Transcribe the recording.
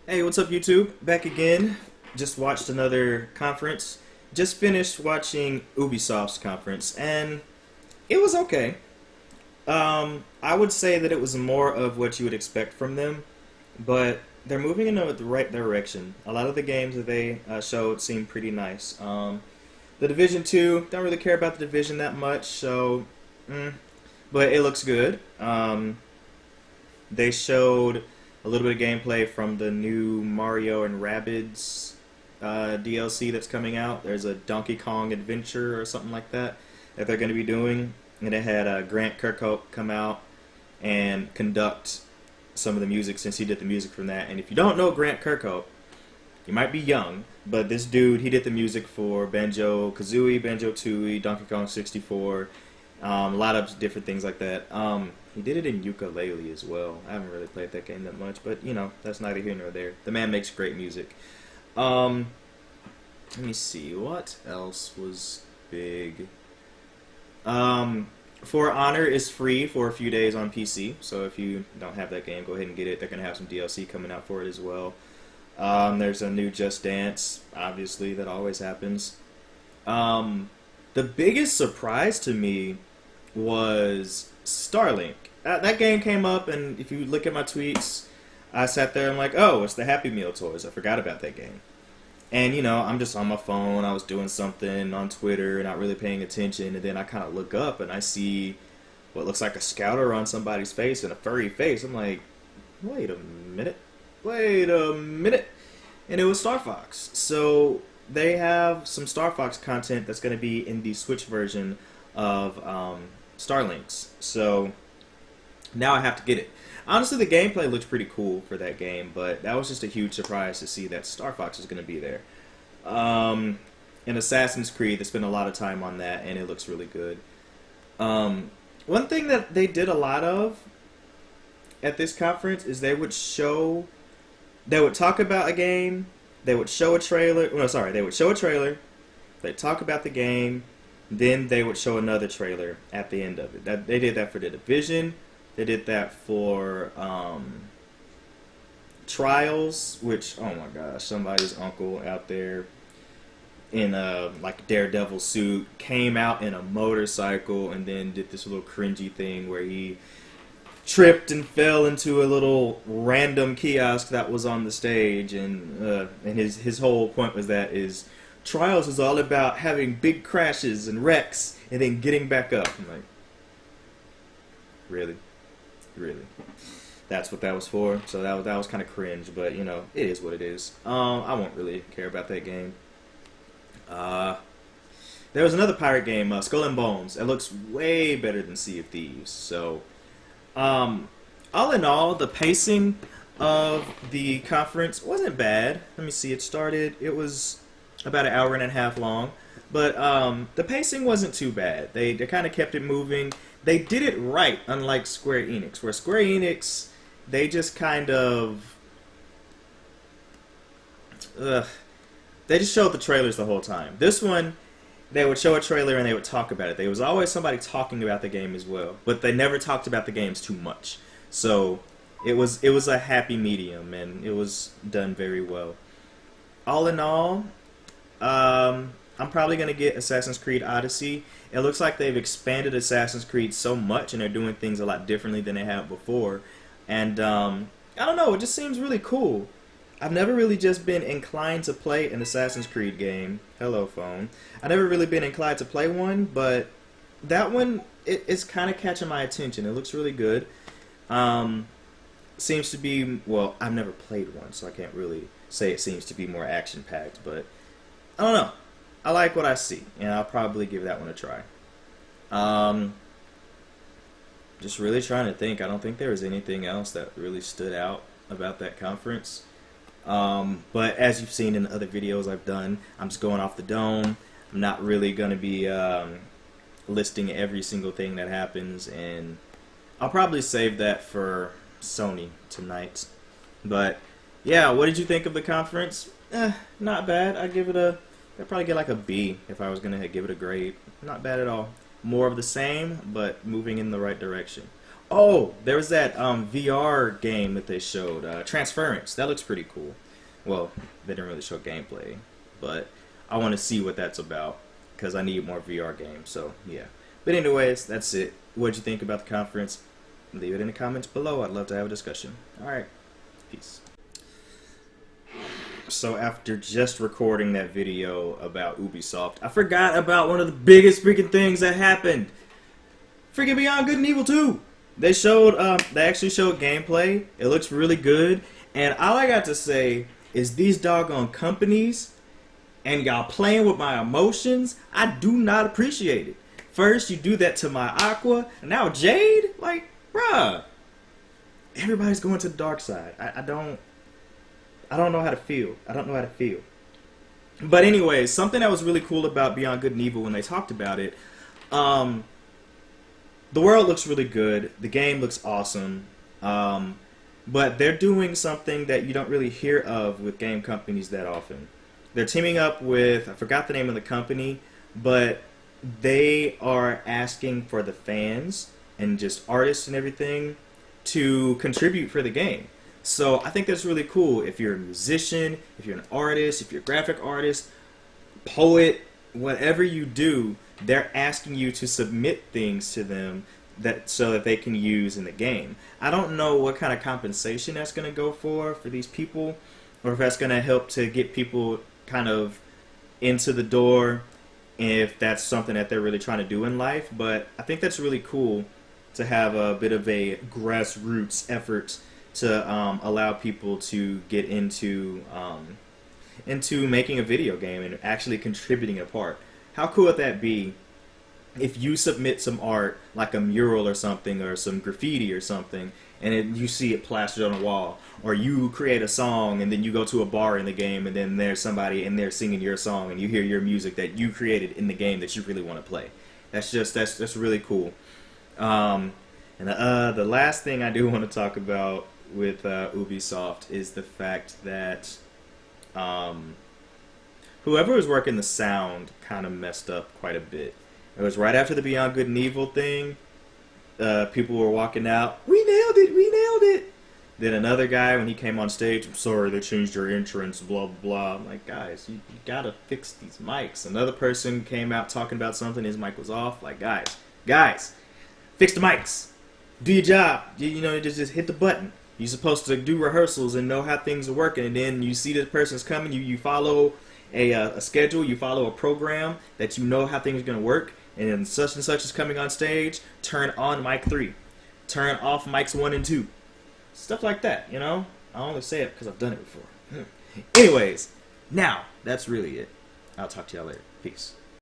Hey, what's up, YouTube? Back again. Just watched another conference. Just finished watching Ubisoft's conference, and it was okay. I would say that it was more of what you would expect from them, but they're moving in the right direction. A lot of the games that they showed seemed pretty nice. The Division 2, don't really care about the Division that much, so, but it looks good. They showed a little bit of gameplay from the new Mario and Rabbids DLC that's coming out. There's a Donkey Kong Adventure or something like that that they're going to be doing. And it had Grant Kirkhope come out and conduct some of the music since he did the music from that. And if you don't know Grant Kirkhope, you might be young, but this dude, he did the music for Banjo-Kazooie, Banjo-Tooie, Donkey Kong 64, a lot of different things like that. He did it in ukulele as well. I haven't really played that game that much, but you know, that's neither here nor there. The man makes great music. Let me see, what else was big? For Honor is free for a few days on PC, so if you don't have that game, go ahead and get it. They're going to have some DLC coming out for it as well. There's a new Just Dance, obviously, that always happens. The biggest surprise to me was Starlink. That game came up, and if you look at my tweets, I sat there and like, oh, it's the Happy Meal toys. I forgot about that game. And, you know, I'm just on my phone. I was doing something on Twitter, not really paying attention. And then I kind of look up and I see what looks like a scouter on somebody's face and a furry face. I'm like, wait a minute. Wait a minute. And it was Star Fox. So they have some Star Fox content that's going to be in the Switch version of Starlinks. So now I have to get it. Honestly, the gameplay looks pretty cool for that game, but that was just a huge surprise to see that Star Fox is going to be there. In Assassin's Creed, they spent a lot of time on that, and it looks really good. One thing that they did a lot of at this conference is they would talk about a game, they would show a trailer, they would show a trailer, they'd talk about the game, then they would show another trailer at the end of it. They did that for The Division. They did that for Trials, which, oh my gosh, somebody's uncle out there in a like Daredevil suit came out in a motorcycle and then did this little cringy thing where he tripped and fell into a little random kiosk that was on the stage, and his whole point was that is Trials is all about having big crashes and wrecks and then getting back up. I'm like, really? Really, that's what that was for. So that was kind of cringe, but you know, it is what it is. I won't really care about that game. There was another pirate game, Skull and Bones. It looks way better than Sea of Thieves. So, all in all, the pacing of the conference wasn't bad. Let me see. It was about an hour and a half long, but the pacing wasn't too bad. They kind of kept it moving. They did it right, unlike Square Enix, where Square Enix, they just kind of... they just showed the trailers the whole time. This one, they would show a trailer and they would talk about it. There was always somebody talking about the game as well, but they never talked about the games too much. So it was a happy medium, and it was done very well. All in all, I'm probably going to get Assassin's Creed Odyssey. It looks like they've expanded Assassin's Creed so much, and they're doing things a lot differently than they have before. And, I don't know, it just seems really cool. I've never really just been inclined to play an Assassin's Creed game. Hello, phone. I've never really been inclined to play one, but that one, it's kind of catching my attention. It looks really good. Seems to be, well, I've never played one, so I can't really say it seems to be more action-packed, but I don't know. I like what I see, and I'll probably give that one a try. Just really trying to think. I don't think there was anything else that really stood out about that conference. But as you've seen in other videos I've done, I'm just going off the dome. I'm not really going to be listing every single thing that happens, and I'll probably save that for Sony tonight. But yeah, what did you think of the conference? Not bad. I'd probably get like a B if I was going to give it a grade. Not bad at all. More of the same, but moving in the right direction. Oh, there was that VR game that they showed, Transference. That looks pretty cool. Well, they didn't really show gameplay, but I want to see what that's about because I need more VR games. So yeah. But anyways, that's it. What'd you think about the conference? Leave it in the comments below. I'd love to have a discussion. All right, peace. So after just recording that video about Ubisoft, I forgot about one of the biggest freaking things that happened. Freaking Beyond Good and Evil 2. They actually showed gameplay. It looks really good. And all I got to say is these doggone companies and y'all playing with my emotions, I do not appreciate it. First, you do that to my Aqua, and now Jade? Like, bruh. Everybody's going to the dark side. I don't know how to feel. I don't know how to feel. But anyways, something that was really cool about Beyond Good and Evil when they talked about it, the world looks really good. The game looks awesome. But they're doing something that you don't really hear of with game companies that often. They're teaming up with, I forgot the name of the company, but they are asking for the fans and just artists and everything to contribute for the game. So I think that's really cool. If you're a musician, if you're an artist, if you're a graphic artist, poet, whatever you do, they're asking you to submit things to them so that they can use in the game. I don't know what kind of compensation that's going to go for these people, or if that's going to help to get people kind of into the door, if that's something that they're really trying to do in life. But I think that's really cool to have a bit of a grassroots effort to allow people to get into making a video game and actually contributing a part. How cool would that be if you submit some art, like a mural or something, or some graffiti or something, and you see it plastered on a wall, or you create a song and then you go to a bar in the game and then there's somebody in there singing your song and you hear your music that you created in the game that you really want to play. That's really cool. And the last thing I do want to talk about with Ubisoft is the fact that whoever was working the sound kind of messed up quite a bit. It was right after the Beyond Good and Evil thing. People were walking out. We nailed it! We nailed it! Then another guy, when he came on stage, I'm sorry they changed your entrance, blah, blah, blah. I'm like, guys, you gotta fix these mics. Another person came out talking about something, his mic was off. Like, guys, fix the mics. Do your job. Just hit the button. You're supposed to do rehearsals and know how things are working, and then you see the person's coming, you follow a schedule, you follow a program that you know how things are going to work, and then such and such is coming on stage, turn on mic 3. Turn off mics 1 and 2. Stuff like that, you know? I only say it because I've done it before. Anyways, now, that's really it. I'll talk to y'all later. Peace.